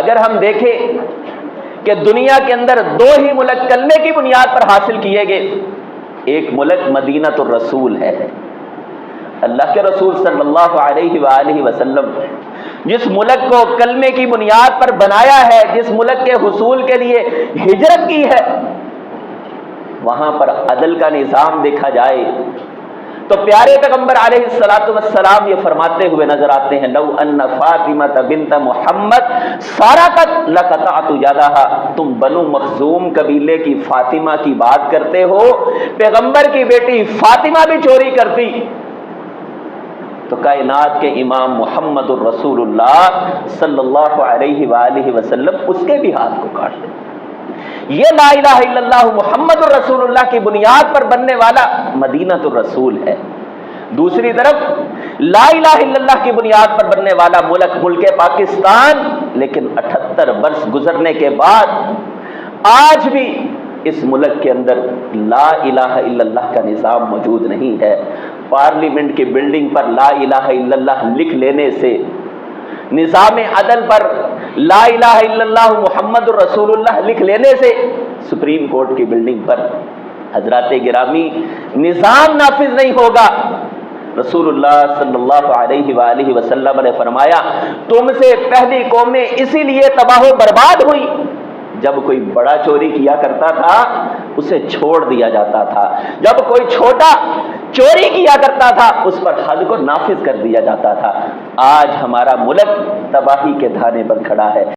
اگر ہم دیکھیں کہ دنیا کے اندر دو ہی ملک کلمے کی بنیاد پر حاصل کیے گئے، ایک ملک مدینہ الرسول ہے، اللہ کے رسول صلی اللہ علیہ وآلہ وسلم جس ملک کو کلمے کی بنیاد پر بنایا ہے، جس ملک کے حصول کے لیے ہجرت کی ہے، وہاں پر عدل کا نظام دیکھا جائے تو پیارے پیغمبر علیہ الصلوۃ والسلام یہ فرماتے ہوئے نظر آتے ہیں، لو ان فاطمہ بنت محمد سرقت لقطعت یدہا، تم بنو مخزوم قبیلے کی فاطمہ کی بات کرتے ہو، پیغمبر کی بیٹی فاطمہ بھی چوری کرتی تو کائنات کے امام محمد الرسول اللہ صلی اللہ علیہ وآلہ وسلم اس کے بھی ہاتھ کو کاٹ دیں۔ یہ لا الہ الا اللہ محمد الرسول اللہ کی بنیاد پر بننے والا مدینہ الرسول ہے۔ دوسری طرف لا الہ الا اللہ کی بنیاد پر بننے والا ملک پاکستان، لیکن 78 برس گزرنے کے بعد آج بھی اس ملک کے اندر لا الہ الا اللہ کا نظام موجود نہیں ہے۔ پارلیمنٹ کی بلڈنگ پر لا الہ الا اللہ لکھ لینے سے، نظام عدل پر لا الہ الا اللہ محمد الرسول اللہ لکھ لینے سے، سپریم کورٹ کی بلڈنگ پر حضرات گرامی نظام نافذ نہیں ہوگا۔ رسول اللہ صلی اللہ علیہ وآلہ وسلم نے فرمایا، تم سے پہلی قومیں اسی لیے تباہ و برباد ہوئی جب کوئی بڑا چوری کیا کرتا تھا اسے چھوڑ دیا جاتا تھا، جب کوئی چھوٹا چوری کیا کرتا تھا اس پر حد کو نافذ کر دیا جاتا تھا۔ آج ہمارا ملک تباہی کے دھانے پر کھڑا ہے۔